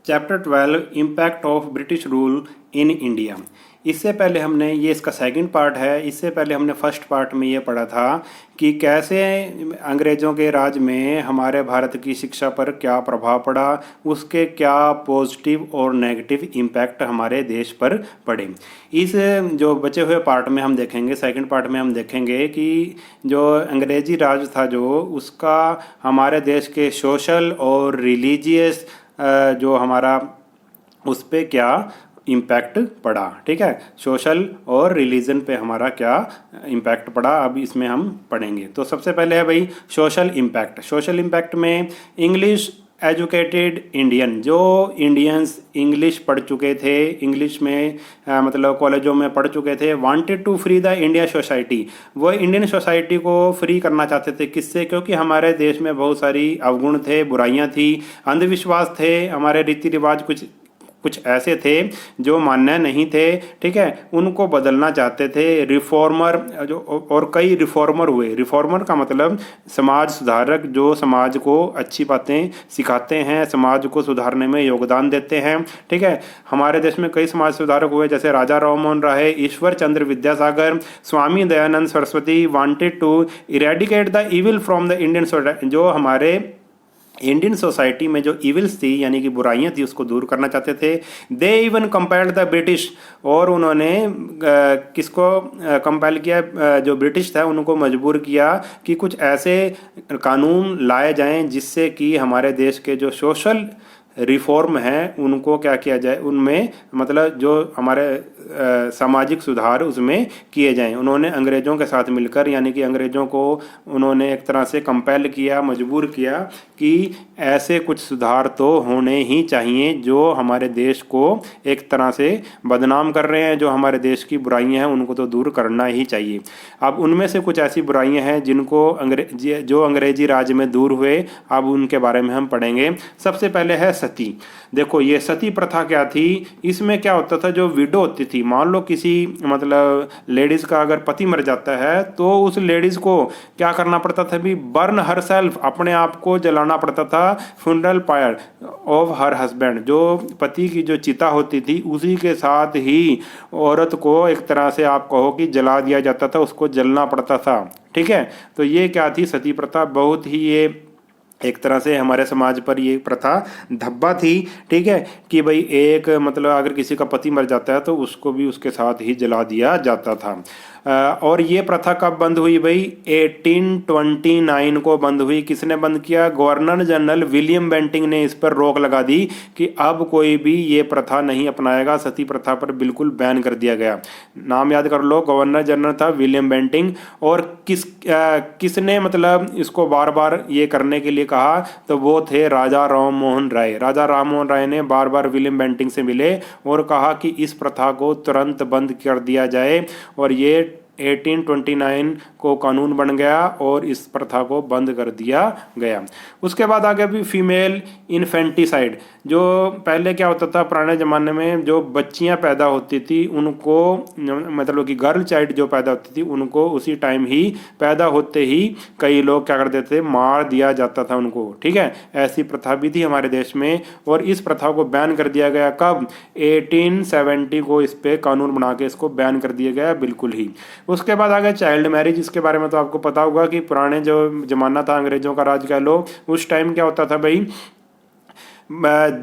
Chapter 12 impact of British rule in India. इससे पहले हमने ये इसका सेकंड पार्ट है। इससे पहले हमने फर्स्ट पार्ट में ये पढ़ा था कि कैसे अंग्रेज़ों के राज में हमारे भारत की शिक्षा पर क्या प्रभाव पड़ा, उसके क्या पॉजिटिव और नेगेटिव इम्पैक्ट हमारे देश पर पड़े। इस जो बचे हुए पार्ट में हम देखेंगे, सेकंड पार्ट में हम देखेंगे कि जो अंग्रेज़ी राज था जो उसका हमारे देश के सोशल और रिलीजियस जो हमारा उस पर क्या इम्पैक्ट पड़ा। ठीक है, सोशल और रिलीजन पे हमारा क्या इम्पैक्ट पड़ा, अब इसमें हम पढ़ेंगे। तो सबसे पहले है भाई सोशल इम्पैक्ट। सोशल इम्पैक्ट में इंग्लिश एजुकेटेड इंडियन, जो इंडियंस इंग्लिश पढ़ चुके थे, इंग्लिश में मतलब कॉलेजों में पढ़ चुके थे, wanted to free the India society, वो इंडियन सोसाइटी को फ्री करना चाहते थे। किससे? क्योंकि हमारे देश में बहुत सारी अवगुण थे, बुराइयां थी, अंधविश्वास थे, हमारे रीति रिवाज कुछ ऐसे थे जो मान्य नहीं थे। ठीक है, उनको बदलना चाहते थे रिफॉर्मर जो, और कई रिफॉर्मर हुए। रिफॉर्मर का मतलब समाज सुधारक, जो समाज को अच्छी बातें सिखाते हैं, समाज को सुधारने में योगदान देते हैं। ठीक है, हमारे देश में कई समाज सुधारक हुए, जैसे Raja Rammohan Roy, Ishwar Chandra Vidyasagar, Swami Dayanand Saraswati wanted to eradicate the evil from the Indian society, जो हमारे इंडियन सोसाइटी में जो इविल्स थी यानी कि बुराइयां थी उसको दूर करना चाहते थे। They even compelled the British, और उन्होंने किसको कंपेल किया? जो ब्रिटिश था उनको मजबूर किया कि कुछ ऐसे कानून लाए जाएं जिससे कि हमारे देश के जो सोशल रिफॉर्म हैं उनको क्या किया जाए, उनमें मतलब जो हमारे सामाजिक सुधार उसमें किए जाएं। उन्होंने अंग्रेज़ों के साथ मिलकर, यानी कि अंग्रेज़ों को उन्होंने एक तरह से कंपेल किया, मजबूर किया कि ऐसे कुछ सुधार तो होने ही चाहिए जो हमारे देश को एक तरह से बदनाम कर रहे हैं, जो हमारे देश की बुराइयां हैं उनको तो दूर करना ही चाहिए। अब उनमें से कुछ ऐसी बुराइयां हैं जिनको जो अंग्रेजी राज में दूर हुए, अब उनके बारे में हम पढ़ेंगे। सबसे पहले है सती। देखो ये सती प्रथा क्या थी? इसमें क्या होता था, जो विडो होती थी, मान लो किसी मतलब लेडीज का अगर पति मर जाता है तो उस लेडीज को क्या करना पड़ता था? भी बर्न हर सेल्फ, अपने आप को जलाना पड़ता था। Funeral pyre of her husband, जो पति की जो चिता होती थी उसी के साथ ही औरत को एक तरह से आप कहो कि जला दिया जाता था, उसको जलना पड़ता था। ठीक है, तो ये क्या थी? सती प्रथा। बहुत ही ये एक तरह से हमारे समाज पर ये प्रथा धब्बा थी। ठीक है, कि भाई एक मतलब अगर किसी का पति मर जाता है तो उसको भी उसके साथ ही जला दिया जाता था। और ये प्रथा कब बंद हुई भाई? 1829 को बंद हुई। किसने बंद किया? गवर्नर जनरल विलियम बेंटिंग ने इस पर रोक लगा दी कि अब कोई भी ये प्रथा नहीं अपनाएगा। सती प्रथा पर बिल्कुल बैन कर दिया गया। नाम याद कर लो, गवर्नर जनरल था विलियम बेंटिंग। और किसने मतलब इसको बार बार ये करने के लिए कहा? तो वो थे राजा राममोहन राय। राजा राममोहन राय ने बार बार विलियम बेंटिंग से मिले और कहा कि इस प्रथा को तुरंत बंद कर दिया जाए, और ये 1829 को कानून बन गया और इस प्रथा को बंद कर दिया गया। उसके बाद आगे भी फीमेल इन्फेंटिसाइड। जो पहले क्या होता था पुराने ज़माने में, जो बच्चियां पैदा होती थी उनको मतलब कि गर्ल चाइल्ड जो पैदा होती थी उनको उसी टाइम ही पैदा होते ही कई लोग क्या कर देते थे? मार दिया जाता था उनको। ठीक है, ऐसी प्रथा भी थी हमारे देश में और इस प्रथा को बैन कर दिया गया। कब? 1870 को इस पर कानून बना के इसको बैन कर दिया गया बिल्कुल ही। उसके बाद आ गया चाइल्ड मैरिज। इसके बारे में तो आपको पता होगा कि पुराने जो जमाना था, अंग्रेजों का राज कह लो, उस टाइम क्या होता था भाई? 1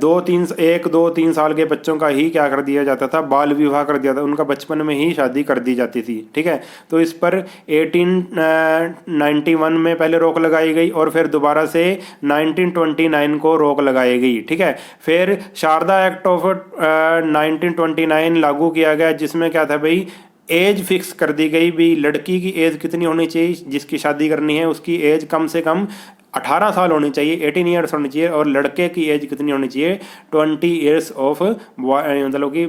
2 3 साल के बच्चों का ही क्या कर दिया जाता था? बाल विवाह कर दिया था, उनका बचपन में ही शादी कर दी जाती थी। ठीक है, तो इस पर 1891 में पहले रोक लगाई गई और फिर दोबारा से 1929 को रोक लगाई गई। ठीक है, फिर शारदा एक्ट ऑफ 1929 लागू किया गया, जिसमें क्या था भाई? एज फिक्स कर दी गई भी। लड़की की एज कितनी होनी चाहिए? जिसकी शादी करनी है उसकी एज कम से कम 18 साल होनी चाहिए, 18 ईयर्स होनी चाहिए। और लड़के की एज कितनी होनी चाहिए? 20 ईयर्स ऑफ, मतलब कि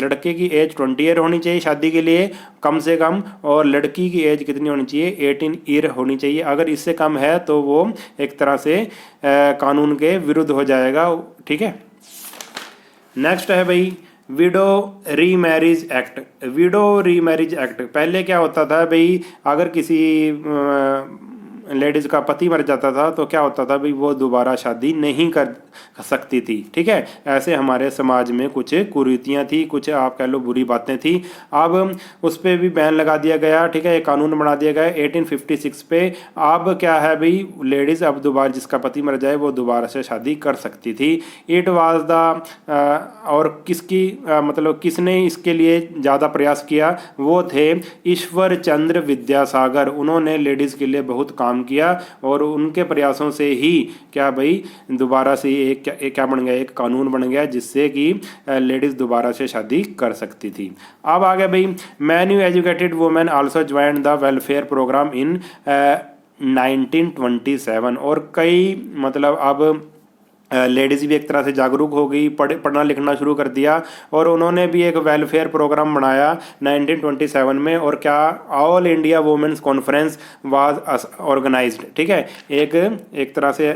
लड़के की एज 20 ईयर होनी चाहिए शादी के लिए कम से कम, और लड़की की एज कितनी होनी चाहिए? 18 ईयर होनी चाहिए। अगर इससे कम है तो वो एक तरह से कानून के विरुद्ध हो जाएगा। ठीक है, नेक्स्ट है भाई window remarriage act. Window remarriage act पहले क्या होता था भाई? अगर किसी लेडीज़ का पति मर जाता था तो क्या होता था भाई, वो दोबारा शादी नहीं कर सकती थी। ठीक है, ऐसे हमारे समाज में कुछ कुरीतियाँ थी, कुछ आप कह लो बुरी बातें थी। अब उस पर भी बैन लगा दिया गया। ठीक है, एक कानून बना दिया गया 1856 पे। अब क्या है भाई, लेडीज़ अब दोबारा जिसका पति मर जाए वो दोबारा से शादी कर सकती थी। इट वाज द और किसकी मतलब किसने इसके लिए ज़्यादा प्रयास किया, वो थे ईश्वर चंद्र विद्यासागर। उन्होंने लेडीज़ के लिए बहुत काम किया और उनके प्रयासों से ही क्या भाई दोबारा से एक क्या बन गया, एक कानून बन गया जिससे कि लेडीज़ दोबारा से शादी कर सकती थी। अब आ गया भाई, many educated women also join the welfare program in 1927। और कई मतलब अब लेडीज़ भी एक तरह से जागरूक हो गई, पढ़ना लिखना शुरू कर दिया और उन्होंने भी एक वेलफेयर प्रोग्राम बनाया 1927 में। और क्या, all India women's conference was organised. ठीक है, एक तरह से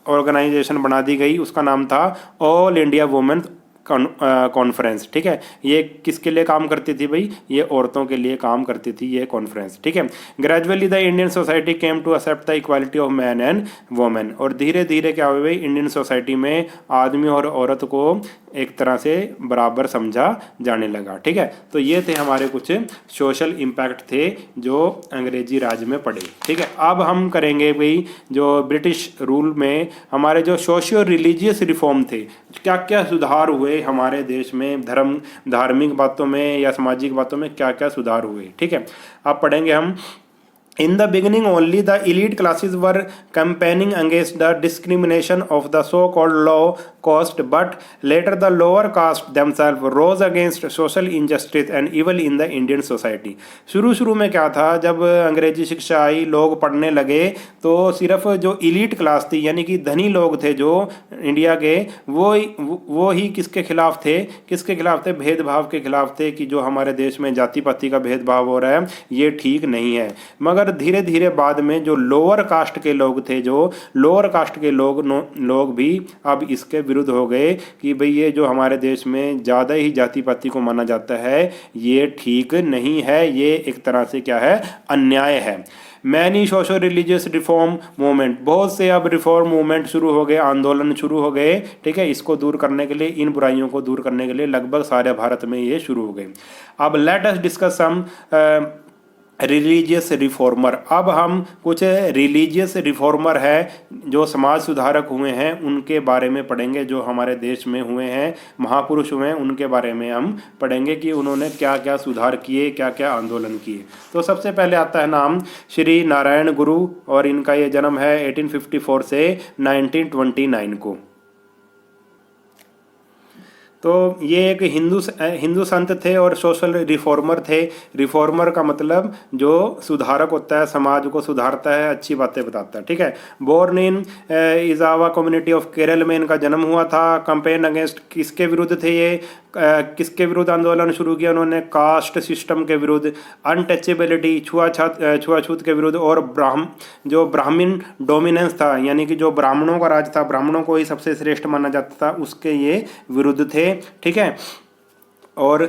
ऑर्गेनाइजेशन बना दी गई, उसका नाम था ऑल इंडिया वुमेन्स कॉन्फ्रेंस। ठीक है, ये किसके लिए काम करती थी भाई, ये औरतों के लिए काम करती थी ये कॉन्फ्रेंस। ठीक है, gradually the Indian society came to accept the equality of man and women. और धीरे धीरे क्या हुआ भाई, इंडियन सोसाइटी में आदमी और औरत को एक तरह से बराबर समझा जाने लगा। ठीक है, तो ये थे हमारे कुछ सोशल इम्पैक्ट थे जो अंग्रेजी राज में पड़े। ठीक है, अब हम करेंगे भाई जो ब्रिटिश रूल में हमारे जो सोशियो रिलीजियस रिफॉर्म थे, क्या क्या सुधार हुए हमारे देश में, धार्मिक बातों में या सामाजिक बातों में क्या क्या सुधार हुए। ठीक है, अब पढ़ेंगे हम। In the beginning, only the elite classes were campaigning against the discrimination of the so-called low caste, but later the lower caste themselves rose against social injustice and evil in the Indian society. शुरू में क्या था, जब अंग्रेजी शिक्षा आई, लोग पढ़ने लगे, तो सिर्फ जो इलीट क्लास थी यानी कि धनी लोग थे जो इंडिया के, वो ही किसके खिलाफ थे, भेदभाव के खिलाफ थे कि जो हमारे देश में जाति पाति का भेदभाव हो रहा है ये ठीक नहीं है। मगर धीरे धीरे बाद में जो लोअर कास्ट के लोग थे, लोग भी अब इसके विरुद्ध हो गए कि भाई ये जो हमारे देश में ज़्यादा ही जाति पाति को माना जाता है ये ठीक नहीं है, ये एक तरह से क्या है, अन्याय है। Many social religious reform movement, बहुत से अब रिफॉर्म मूवमेंट शुरू हो गए, आंदोलन शुरू हो गए। ठीक है, इसको दूर करने के लिए, इन बुराइयों को दूर करने के लिए लगभग सारे भारत में ये शुरू हो गए। अब let us discuss some religious reformer. अब हम कुछ रिलीजियस रिफॉर्मर है जो समाज सुधारक हुए हैं उनके बारे में पढ़ेंगे, जो हमारे देश में हुए हैं, महापुरुष हुए हैं, उनके बारे में हम पढ़ेंगे कि उन्होंने क्या क्या सुधार किए, क्या क्या आंदोलन किए। तो सबसे पहले आता है नाम श्री नारायण गुरु और इनका ये जन्म है 1854 से 1929 को। तो ये एक हिंदू संत थे और सोशल रिफॉर्मर थे। रिफॉर्मर का मतलब जो सुधारक होता है, समाज को सुधारता है, अच्छी बातें बताता है। ठीक है, born in Ezhava community of Kerala में इनका जन्म हुआ था। कंपेन अगेंस्ट किसके विरुद्ध थे ये, किसके विरुद्ध आंदोलन शुरू किया उन्होंने, कास्ट सिस्टम के विरुद्ध, अनटचेबिलिटी छुआछूत के विरुद्ध, और जो ब्राह्मण डोमिनेंस था यानी कि जो ब्राह्मणों का राज था, ब्राह्मणों को ही सबसे श्रेष्ठ माना जाता था, उसके ये विरुद्ध थे। ठीक है, और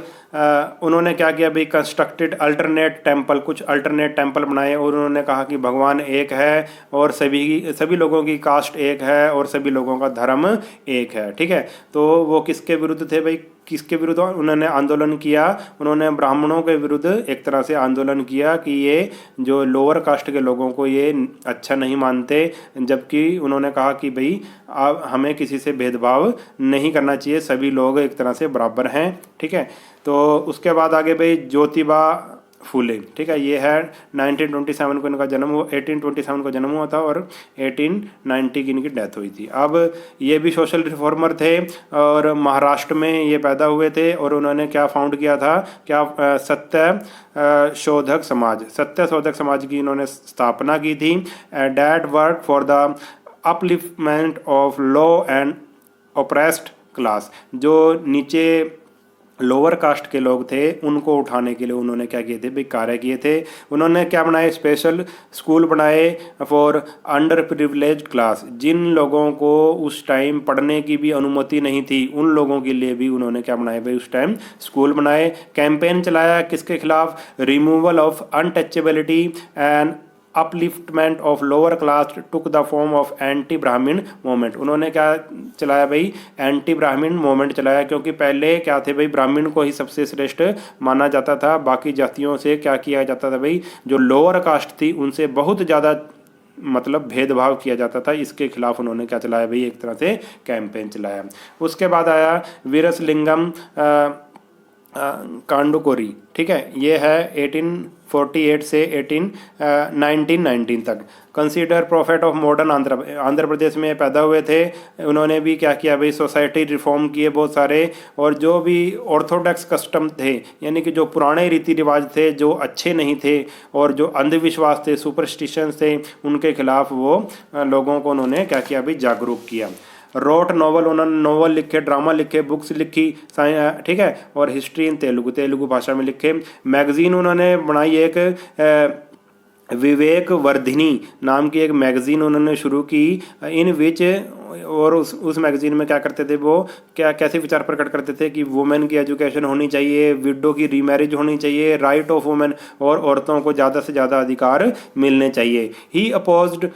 उन्होंने क्या किया भाई, कंस्ट्रक्टेड अल्टरनेट टेम्पल, कुछ अल्टरनेट टेम्पल बनाए और उन्होंने कहा कि भगवान एक है और सभी लोगों की कास्ट एक है और सभी लोगों का धर्म एक है। ठीक है, तो वो किसके विरुद्ध थे भाई, किसके विरुद्ध उन्होंने आंदोलन किया, उन्होंने ब्राह्मणों के विरुद्ध एक तरह से आंदोलन किया कि ये जो लोअर कास्ट के लोगों को ये अच्छा नहीं मानते, जबकि उन्होंने कहा कि भाई अब हमें किसी से भेदभाव नहीं करना चाहिए, सभी लोग एक तरह से बराबर हैं। ठीक है, तो उसके बाद आगे भाई ज्योतिबा फूले। ठीक है, ये है 1927 को इनका जन्म हुआ, 1827 को जन्म हुआ था और 1890 की इनकी डेथ हुई थी। अब ये भी सोशल रिफॉर्मर थे और महाराष्ट्र में ये पैदा हुए थे और उन्होंने क्या फाउंड किया था, क्या सत्य शोधक समाज की इन्होंने स्थापना की थी। That work for the upliftment of low and oppressed class, जो नीचे लोअर कास्ट के लोग थे उनको उठाने के लिए उन्होंने क्या किए थे भाई, कार्य किए थे। उन्होंने क्या बनाए, स्पेशल स्कूल बनाए फॉर अंडर प्रिविलेज्ड क्लास, जिन लोगों को उस टाइम पढ़ने की भी अनुमति नहीं थी उन लोगों के लिए भी उन्होंने क्या बनाए भाई, उस टाइम स्कूल बनाए। कैंपेन चलाया किसके खिलाफ, removal of untouchability and upliftment of lower class took the form of anti ब्राह्मण मूवमेंट। उन्होंने क्या चलाया भाई, एंटी ब्राह्मण मूवमेंट चलाया, क्योंकि पहले क्या थे भाई, ब्राह्मण को ही सबसे श्रेष्ठ माना जाता था, बाकी जातियों से क्या किया जाता था भाई, जो लोअर कास्ट थी उनसे बहुत ज़्यादा मतलब भेदभाव किया जाता था। इसके खिलाफ उन्होंने क्या चलाया भाई, एक तरह से कैंपेन चलाया। उसके बाद आया वीरसलिंगम कांडुकोरी, ठीक है, ये है 1848 से 1919 तक। Consider prophet of modern Andhra Pradesh में पैदा हुए थे। उन्होंने भी क्या किया भाई, सोसाइटी रिफॉर्म किए बहुत सारे, और जो भी ऑर्थोडॉक्स कस्टम थे, यानी कि जो पुराने रीति रिवाज थे जो अच्छे नहीं थे, और जो अंधविश्वास थे, सुपरस्टिशंस थे, उनके खिलाफ वो लोगों को उन्होंने क्या किया भाई, जागरूक किया। रोट नॉवल, उन्होंने नॉवल लिखे, ड्रामा लिखे, बुक्स लिखी, ठीक है, और हिस्ट्री इन तेलुगु भाषा में लिखे। मैगजीन उन्होंने बनाई एक विवेक वर्धिनी नाम की एक मैगजीन उन्होंने शुरू की, इन विच, और उस मैगजीन में क्या करते थे वो, क्या कैसे विचार प्रकट करते थे कि वुमेन की एजुकेशन होनी चाहिए, विडो की रीमैरिज होनी चाहिए, राइट ऑफ वुमेन, और औरतों को ज़्यादा से ज़्यादा अधिकार मिलने चाहिए। ही अपोज्ड,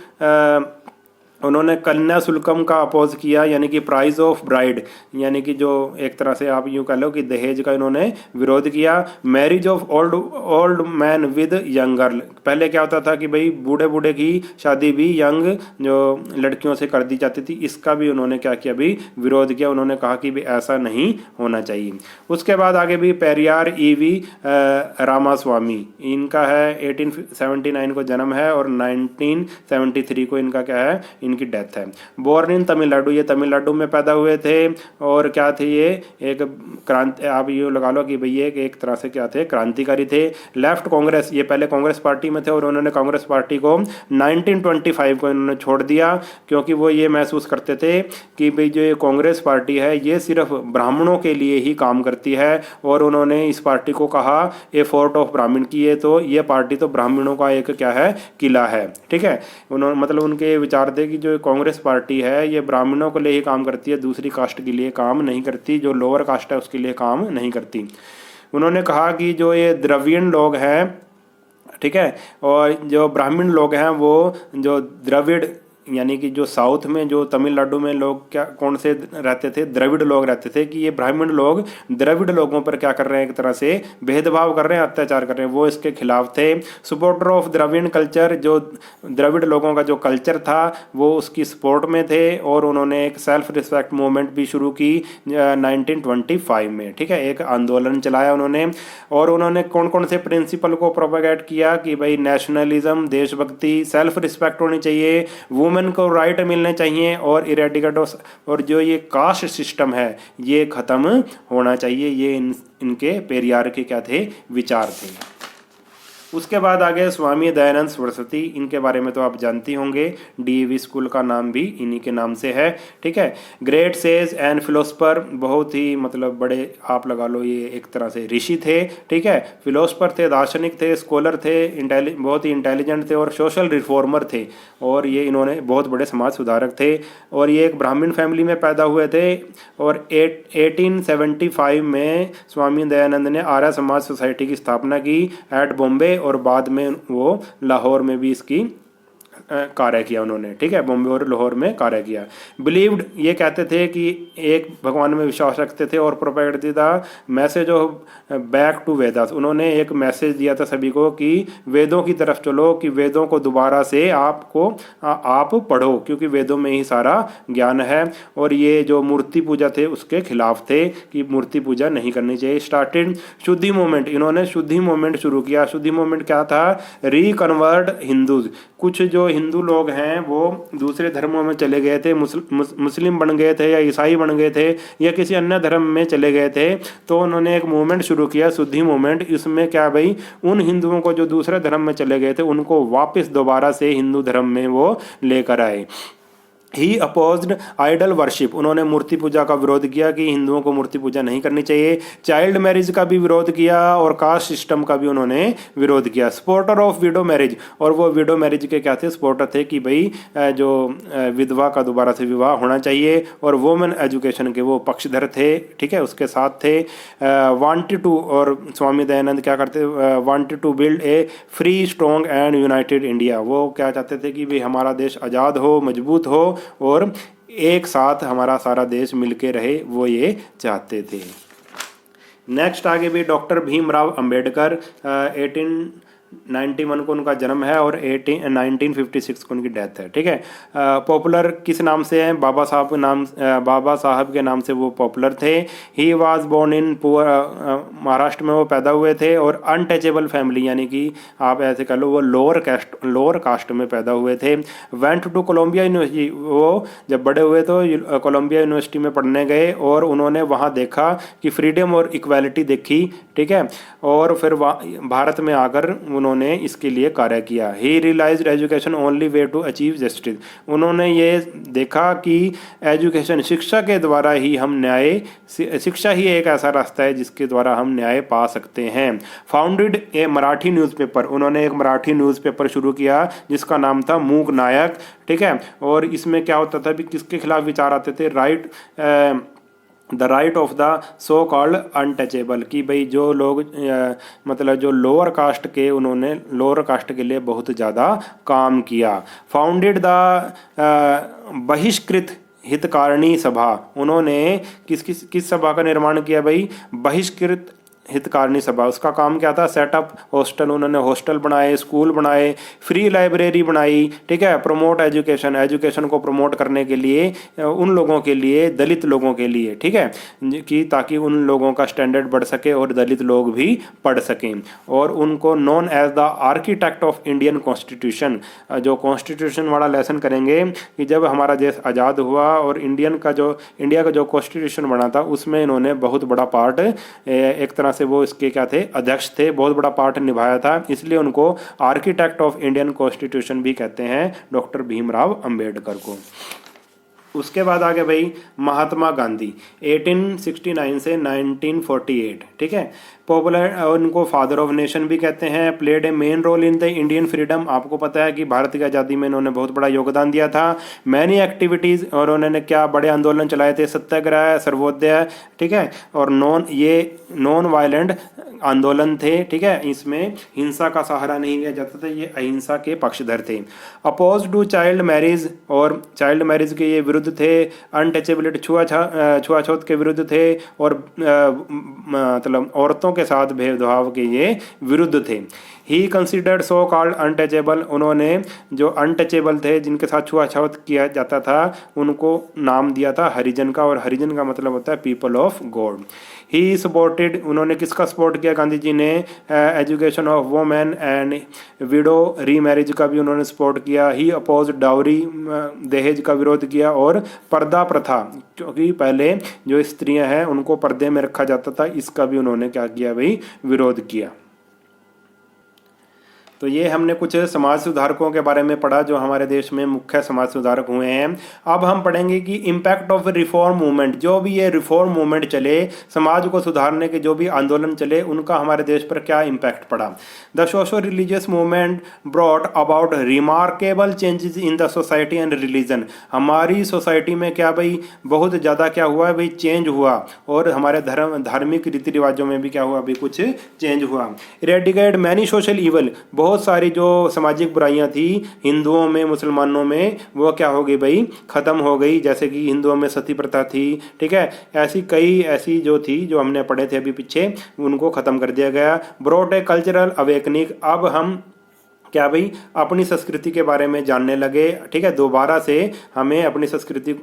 उन्होंने कन्या शुल्कम का अपोज किया, यानी कि प्राइस ऑफ ब्राइड, यानी कि जो एक तरह से आप यूँ कह लो कि दहेज का इन्होंने विरोध किया। Marriage of old man with young girl, पहले क्या होता था कि भाई बूढ़े बूढ़े की शादी भी यंग जो लड़कियों से कर दी जाती थी, इसका भी उन्होंने क्या किया भी, विरोध किया। उन्होंने कहा कि भी ऐसा नहीं होना चाहिए। उसके बाद आगे भी पेरियार ईवी रामास्वामी, इनका है 1879 को जन्म है, और 1973 को इनका क्या है, इनकी डेथ है। बोर्न इन तमिलनाडु, ये तमिलनाडु में पैदा हुए थे, और क्या थे ये, एक क्रांति, आप ये लगा लो कि भैया एक तरह से क्या थे, क्रांतिकारी थे। लेफ्ट कांग्रेस, ये पहले कांग्रेस पार्टी में थे, और उन्होंने कांग्रेस पार्टी को 1925 को इन्होंने छोड़ दिया, क्योंकि वो ये महसूस करते थे कि भाई जो ये कांग्रेस पार्टी है ये सिर्फ ब्राह्मणों के लिए ही काम करती है, और उन्होंने इस पार्टी को कहा ए फोर्ट ऑफ ब्राह्मण की, है तो ये पार्टी तो ब्राह्मणों का एक क्या है, किला है, ठीक है। उन्होंने मतलब उनके विचार थे कि जो कांग्रेस पार्टी है ये ब्राह्मणों के लिए ही काम करती है, दूसरी कास्ट के लिए काम नहीं करती, जो लोअर कास्ट है उसके लिए काम नहीं करती। उन्होंने कहा कि जो ये द्रविड़ लोग हैं, ठीक है, और जो ब्राह्मण लोग हैं वो जो द्रविड़, यानी कि जो साउथ में जो तमिलनाडु में लोग क्या कौन से रहते थे, द्रविड़ लोग रहते थे, कि ये ब्राह्मण लोग द्रविड़ लोगों पर क्या कर रहे हैं, एक तरह से भेदभाव कर रहे हैं, अत्याचार कर रहे हैं, वो इसके खिलाफ थे। सपोर्टर ऑफ द्रविड़ कल्चर, जो द्रविड़ लोगों का जो कल्चर था वो उसकी सपोर्ट में थे, और उन्होंने एक सेल्फ रिस्पेक्ट मूवमेंट भी शुरू की 1925 में, ठीक है, एक आंदोलन चलाया उन्होंने। और उन्होंने कौन कौन से प्रिंसिपल को प्रोपेगेट किया कि भाई नेशनलिज्म, देशभक्ति, सेल्फ रिस्पेक्ट होनी चाहिए, वुमेन को राइट मिलने चाहिए, और इरेडिकेट, और जो ये कास्ट सिस्टम है ये ख़त्म होना चाहिए। ये इनके पेरियार के क्या थे, विचार थे। उसके बाद आ गए स्वामी दयानंद सरस्वती, इनके बारे में तो आप जानती होंगे, डीएवी स्कूल का नाम भी इन्हीं के नाम से है, ठीक है। ग्रेट सेज एंड फिलोसफर, बहुत ही मतलब बड़े आप लगा लो ये एक तरह से ऋषि थे, ठीक है, फिलोसफर थे, दार्शनिक थे, स्कॉलर थे, बहुत ही इंटेलिजेंट थे, और सोशल रिफॉर्मर थे, और ये इन्होंने बहुत बड़े समाज सुधारक थे। और ये एक ब्राह्मण फैमिली में पैदा हुए थे, और 1875 में स्वामी दयानंद ने आर्य समाज सोसाइटी की स्थापना की एट बॉम्बे, और बाद में वो लाहौर में भी इसकी कार्य किया उन्होंने, ठीक है, बॉम्बे और लाहौर में कार्य किया। बिलीव्ड, ये कहते थे कि एक भगवान में विश्वास रखते थे, और propagate the message of back to Vedas, उन्होंने एक मैसेज दिया था सभी को कि वेदों की तरफ चलो, कि वेदों को दोबारा से आप पढ़ो, क्योंकि वेदों में ही सारा ज्ञान है। और ये जो मूर्ति पूजा थे उसके खिलाफ थे, कि मूर्ति पूजा नहीं करनी चाहिए। स्टार्टेड शुद्धि मूवमेंट, इन्होंने शुद्धि मूवमेंट शुरू किया। शुद्धि मूवमेंट क्या था, रिकन्वर्ट हिंदूज, कुछ जो हिंदू लोग हैं वो दूसरे धर्मों में चले गए थे, मुस्लिम बन गए थे, या ईसाई बन गए थे, या किसी अन्य धर्म में चले गए थे, तो उन्होंने एक मूवमेंट शुरू किया, शुद्धि मूवमेंट। इसमें क्या भाई, उन हिंदुओं को जो दूसरे धर्म में चले गए थे उनको वापस दोबारा से हिंदू धर्म में वो लेकर आए। ही अपोज्ड आइडल वर्शिप, उन्होंने मूर्ति पूजा का विरोध किया कि हिंदुओं को मूर्ति पूजा नहीं करनी चाहिए। चाइल्ड मैरिज का भी विरोध किया और कास्ट सिस्टम का भी उन्होंने विरोध किया। सपोर्टर ऑफ विडो मैरिज, और वो विडो मैरिज के क्या थे, सपोर्टर थे कि भाई जो विधवा का दोबारा से विवाह होना चाहिए, और वुमेन एजुकेशन के वो पक्षधर थे, ठीक है, उसके साथ थे। वांटेड टू, और स्वामी दयानंद क्या करते, wanted to build a free strong and united India, वो क्या चाहते थे कि भाई हमारा देश आज़ाद हो, मजबूत हो और एक साथ हमारा सारा देश मिलके रहे, वो ये चाहते थे। नेक्स्ट आगे भी डॉक्टर भीमराव अंबेडकर, 1891 को उनका जन्म है और 1956 को उनकी डेथ है, ठीक है। पॉपुलर किस नाम से हैं, बाबा साहब के नाम, बाबा साहब के नाम से वो पॉपुलर थे। He was born in poor, Maharashtra में वो पैदा हुए थे, और अनटचेबल फैमिली, यानी कि आप ऐसे कह लो वो लोअर कास्ट में पैदा हुए थे। वेंट टू कोलंबिया यूनिवर्सिटी, वो जब बड़े हुए तो कोलंबिया यूनिवर्सिटी में पढ़ने गए और उन्होंने वहाँ देखा कि फ्रीडम और इक्वालिटी देखी, ठीक है, और फिर भारत में आकर उन्होंने इसके लिए कार्य किया। He realised education only way to achieve justice, उन्होंने ये देखा कि एजुकेशन, शिक्षा के द्वारा ही हम न्याय, शिक्षा ही एक ऐसा रास्ता है जिसके द्वारा हम न्याय पा सकते हैं। फाउंडेड ए मराठी न्यूज़पेपर, उन्होंने एक मराठी न्यूज़पेपर शुरू किया जिसका नाम था मूक नायक, ठीक है, और इसमें क्या होता था भी, किसके खिलाफ विचार आते थे, the right of the so called untouchable, कि भाई जो लोग मतलब जो लोअर कास्ट के, उन्होंने लोअर कास्ट के लिए बहुत ज़्यादा काम किया। फाउंडेड द बहिष्कृत हितकारिणी सभा, उन्होंने किस सभा का निर्माण किया भाई, बहिष्कृत हितकारिणी सभा, उसका काम क्या था, सेटअप हॉस्टल, उन्होंने हॉस्टल बनाए, स्कूल बनाए, फ्री लाइब्रेरी बनाई, ठीक है, प्रमोट एजुकेशन, एजुकेशन को प्रमोट करने के लिए उन लोगों के लिए, दलित लोगों के लिए, ठीक है, कि ताकि उन लोगों का स्टैंडर्ड बढ़ सके और दलित लोग भी पढ़ सकें, और उनको known as the architect of Indian constitution, जो कॉन्स्टिट्यूशन वाला लेसन करेंगे कि जब हमारा देश आज़ाद हुआ और इंडिया का जो कॉन्स्टिट्यूशन बना था उसमें इन्होंने बहुत बड़ा पार्ट, एक तरह से वो इसके क्या थे, अध्यक्ष थे, बहुत बड़ा पार्ट निभाया था, इसलिए उनको आर्किटेक्ट ऑफ इंडियन कॉन्स्टिट्यूशन भी कहते हैं, डॉक्टर भीमराव अंबेडकर को। उसके बाद आगे भाई महात्मा गांधी, 1869 से 1948, ठीक है, पॉपुलर, उनको फादर ऑफ नेशन भी कहते हैं। Played a main role in the Indian freedom, आपको पता है कि भारत की आज़ादी में इन्होंने बहुत बड़ा योगदान दिया था। मैनी एक्टिविटीज़, और उन्होंने क्या बड़े आंदोलन चलाए थे, सत्याग्रह, सर्वोदय, ठीक है, और नॉन वायलेंट आंदोलन थे, ठीक है, इसमें हिंसा का सहारा नहीं लिया जाता था, ये अहिंसा के पक्षधर थे। अपोज टू चाइल्ड मैरिज, और चाइल्ड मैरिज के ये विरुद्ध थे। अनटचेबिलिटी, छुआछूत के विरुद्ध थे, और मतलब औरतों के साथ भेदभाव के ये विरुद्ध थे। He considered so called untouchable, उन्होंने जो अनटचेबल थे, जिनके साथ छुआछूत किया जाता था, उनको नाम दिया था हरिजन का, और हरिजन का मतलब होता है people of God. He supported, उन्होंने किसका सपोर्ट किया गांधी जी ने, education of women and window remarriage का भी उन्होंने सपोर्ट किया। ही अपोज डाउरी, दहेज का विरोध किया, और पर्दा प्रथा, क्योंकि पहले जो स्त्रियां हैं उनको पर्दे में रखा जाता था, इसका भी उन्होंने क्या किया भाई, विरोध किया। तो ये हमने कुछ समाज सुधारकों के बारे में पढ़ा जो हमारे देश में मुख्य समाज सुधारक हुए हैं। अब हम पढ़ेंगे कि इम्पैक्ट ऑफ रिफॉर्म मूवमेंट, जो भी ये रिफॉर्म मूवमेंट चले, समाज को सुधारने के जो भी आंदोलन चले, उनका हमारे देश पर क्या इम्पैक्ट पड़ा। The socio religious movement brought about remarkable changes in the society and religion, हमारी सोसाइटी में क्या भाई बहुत ज़्यादा क्या हुआ भाई, चेंज हुआ, और हमारे धार्मिक रीति रिवाजों में भी क्या हुआ भाई, कुछ चेंज हुआ। इरेडिकेट मैनी सोशल इवल, बहुत सारी जो सामाजिक बुराइयां थी हिंदुओं में, मुसलमानों में, वो क्या हो गई भाई, खत्म हो गई। जैसे कि हिंदुओं में सती प्रथा थी, ठीक है, ऐसी जो थी, जो हमने पढ़े थे अभी पीछे, उनको खत्म कर दिया गया। ब्रॉट ए कल्चरल अवेकनिंग, अब हम क्या भाई अपनी संस्कृति के बारे में जानने लगे, ठीक है, दोबारा से हमें अपनी संस्कृति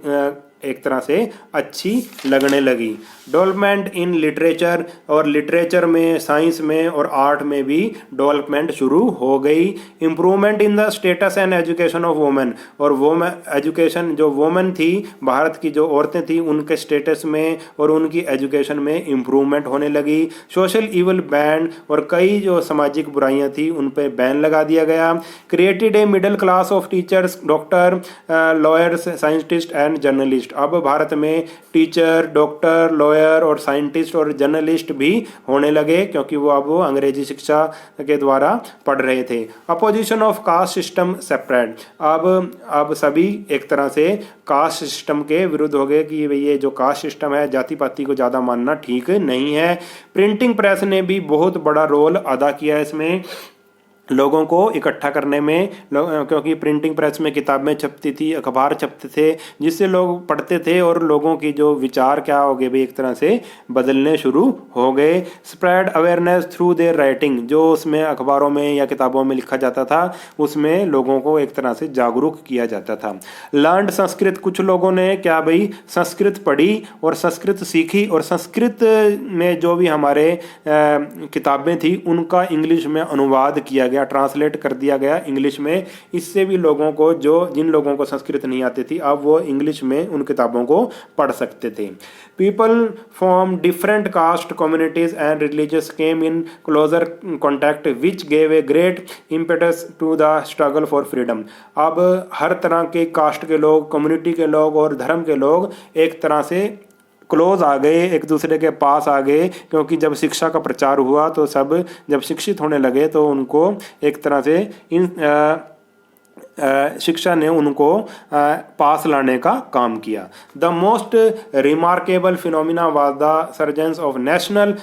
एक तरह से अच्छी लगने लगी। डेवलपमेंट इन लिटरेचर, और लिटरेचर में, साइंस में और आर्ट में भी डेवलपमेंट शुरू हो गई। Improvement in the status and education of women, और वोमेन एजुकेशन, जो वोमेन थी, भारत की जो औरतें थी, उनके स्टेटस में और उनकी एजुकेशन में इम्प्रूवमेंट होने लगी। सोशल इवल बैन, और कई जो सामाजिक बुराइयां थी उन पर बैन लगा दिया गया। Created a middle class of teachers, doctor, lawyers, scientist and journalist. अब भारत में टीचर, डॉक्टर, लॉयर और साइंटिस्ट और जर्नलिस्ट भी होने लगे, क्योंकि वो अब अंग्रेजी शिक्षा के द्वारा पढ़ रहे थे। Opposition of caste system separate, अब सभी एक तरह से कास्ट सिस्टम के विरुद्ध हो गए कि भाई ये जो कास्ट सिस्टम है, जाति पाति को ज़्यादा मानना ठीक नहीं है। प्रिंटिंग प्रेस ने भी बहुत बड़ा रोल अदा किया है इसमें, लोगों को इकट्ठा करने में, क्योंकि प्रिंटिंग प्रेस में किताबें छपती थी, अखबार छपते थे, जिससे लोग पढ़ते थे और लोगों की जो विचार क्या हो गए भाई एक तरह से बदलने शुरू हो गए। Spread awareness through their writing, जो उसमें अखबारों में या किताबों में लिखा जाता था उसमें लोगों को एक तरह से जागरूक किया जाता था। लर्नड संस्कृत, कुछ लोगों ने क्या भाई संस्कृत पढ़ी और संस्कृत सीखी, और संस्कृत में जो भी हमारे किताबें थी उनका इंग्लिश में अनुवाद किया गया, ट्रांसलेट कर दिया गया इंग्लिश में। इससे भी लोगों को, जिन लोगों को संस्कृत नहीं आती थी, अब वो इंग्लिश में उन किताबों को पढ़ सकते थे। People from different caste communities and religious came in closer contact which gave a great impetus to the struggle for freedom. अब हर तरह के कास्ट के लोग, कम्युनिटी के लोग और धर्म के लोग एक तरह से क्लोज आ गए, एक दूसरे के पास आ गए, क्योंकि जब शिक्षा का प्रचार हुआ तो सब जब शिक्षित होने लगे तो उनको एक तरह से शिक्षा ने उनको पास लाने का काम किया। The most remarkable phenomena was the surgence of national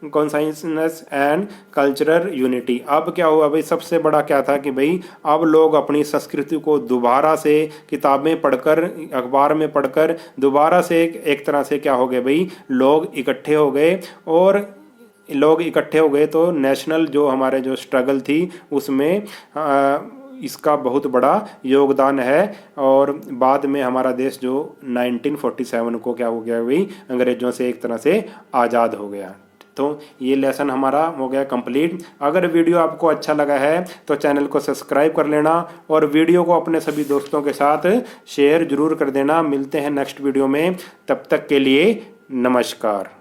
consciousness and cultural unity. अब क्या हुआ भाई, सबसे बड़ा क्या था कि भाई अब लोग अपनी संस्कृति को दोबारा से किताबें पढ़कर, अखबार में पढ़कर दोबारा से एक तरह से क्या हो गए भाई, लोग इकट्ठे हो गए, और लोग इकट्ठे हो गए तो नेशनल जो हमारे जो स्ट्रगल थी उसमें इसका बहुत बड़ा योगदान है। और बाद में हमारा देश जो 1947 को क्या हो गया भाई, अंग्रेज़ों से एक तरह से आज़ाद हो गया। तो ये लेसन हमारा हो गया कंप्लीट। अगर वीडियो आपको अच्छा लगा है तो चैनल को सब्सक्राइब कर लेना और वीडियो को अपने सभी दोस्तों के साथ शेयर जरूर कर देना। मिलते हैं नेक्स्ट वीडियो में, तब तक के लिए नमस्कार।